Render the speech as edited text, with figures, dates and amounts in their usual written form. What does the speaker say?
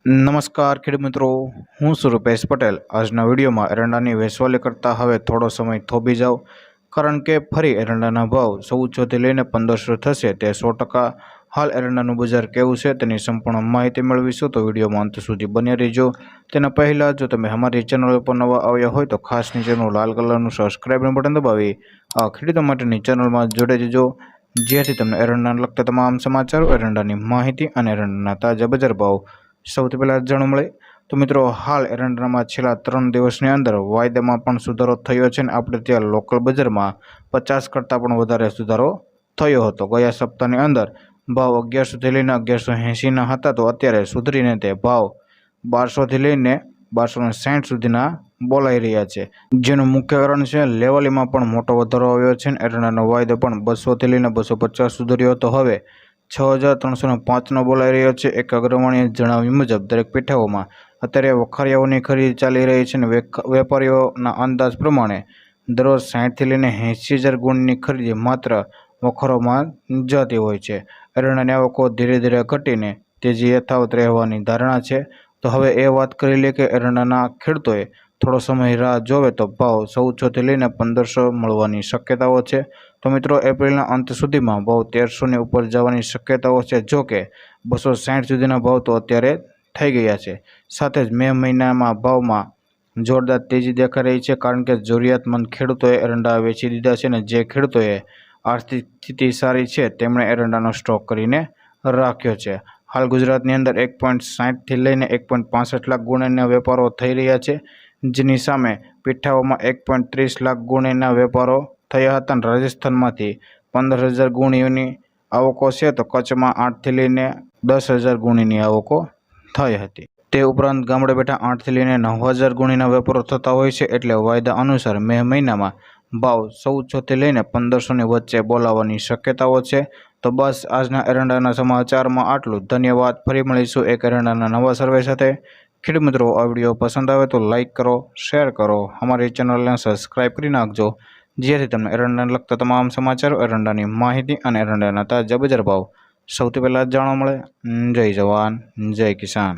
નમસ્કાર ખેડૂત મિત્રો, હું છું રૂપેશ પટેલ। આજના વિડીયોમાં એરંડાની વેચવાલી કરતાં હવે થોડો સમય થોભી જાઓ, કારણ કે ફરી એરંડાના ભાવ 1400થી લઈને 1500 થશે તે 100%। હાલ એરંડાનું બજાર કેવું છે તેની સંપૂર્ણ માહિતી મેળવીશું, તો વિડીયોમાં અંત સુધી બન્યા રહેજો। તેના પહેલાં જો તમે અમારી ચેનલ ઉપર નવા આવ્યા હોય તો ખાસ નીચેનું લાલ કલરનું સબસ્ક્રાઇબનું બટન દબાવી આ ખેડૂતો માટેની ચેનલમાં જોડાઈ જજો, જેથી તમને એરંડાને લગતા તમામ સમાચારો, એરંડાની માહિતી અને એરંડાના તાજા બજાર ભાવ સૌથી પહેલાં જાણવા મળે। તો મિત્રો, હાલ એરંડામાં છેલ્લા 3 દિવસની અંદર વાયદામાં પણ સુધારો થયો છે અને આપણે ત્યાં લોકલ બજારમાં 50 કરતાં પણ વધારે સુધારો થયો હતો। ગયા સપ્તાહની અંદર ભાવ 1100થી લઈને 1180ના હતા, તો અત્યારે સુધરીને તે ભાવ 1200થી લઈને 1260 સુધીના બોલાઈ રહ્યા છે, જેનું મુખ્ય કારણ છે લેવલીમાં પણ મોટો વધારો આવ્યો છે અને એરંડાનો વાયદો પણ 200થી લઈને 250 સુધર્યો હતો, હવે 6305નો બોલાઈ રહ્યો છે। એક અગ્રવાણીએ જણાવ્યું મુજબ દરેક પેઠાઓમાં અત્યારે વખારિયાઓની ખરીદી ચાલી રહી છે અને વેપારીઓના અંદાજ પ્રમાણે દરરોજ 60થી લઈને 80,000 ગુણની ખરીદી માત્ર વખારોમાં જતી હોય છે। એરંડાની આવકો ધીરે ધીરે ઘટીને તેજી યથાવત રહેવાની ધારણા છે। તો હવે એ વાત કરી લે કે એરંડાના ખેડૂતોએ થોડો સમય રાહ જોવે તો ભાવ 1400થી લઈને 1500 મળવાની શક્યતાઓ છે। તો મિત્રો, એપ્રિલના અંત સુધીમાં ભાવ 1300ની ઉપર જવાની શક્યતાઓ છે, જો કે 260 સુધીના ભાવ તો અત્યારે થઈ ગયા છે। સાથે જ મે મહિનામાં ભાવમાં જોરદાર તેજી દેખાઈ રહી છે, કારણ કે જરૂરિયાતમંદ ખેડૂતોએ એરંડા વેચી દીધા છે અને જે ખેડૂતોએ આર્થિક સ્થિતિ સારી છે તેમણે એરંડાનો સ્ટોક કરીને રાખ્યો છે। હાલ ગુજરાતની અંદર 1.60થી લઈને 1.65 લાખ ગુણના વેપારો થઈ રહ્યા છે, જેની સામે પીઠાઓમાં 1.30 લાખ ગુણના વેપારો થયા હતા અને રાજસ્થાનમાંથી 15,000 ગુણીઓની આવકો છે, તો કચ્છમાં 8થી લઈને 10,000 ગુણીની આવકો થઈ હતી। તે ઉપરાંત ગામડે બેઠા 8થી લઈને 9,000 ગુણીના વેપારો થતા હોય છે, એટલે વાયદા અનુસાર મે મહિનામાં ભાવ 1400થી લઈને 1500ની વચ્ચે બોલાવવાની શક્યતાઓ છે। તો બસ આજના એરંડાના સમાચારમાં આટલું। ધન્યવાદ। ફરી મળીશું એક એરંડાના નવા સર્વે સાથે। ખેડૂત મિત્રો, આ વિડીયો પસંદ આવે તો લાઇક કરો, શેર કરો, અમારી ચેનલને સબસ્ક્રાઇબ કરી નાખજો, જેથી તમને એરંડાને લગતા તમામ સમાચારો, એરંડાની માહિતી અને એરંડાના તાજા બજાર ભાવ સૌથી પહેલાં જાણવા મળે। જય જવાન, જય કિસાન।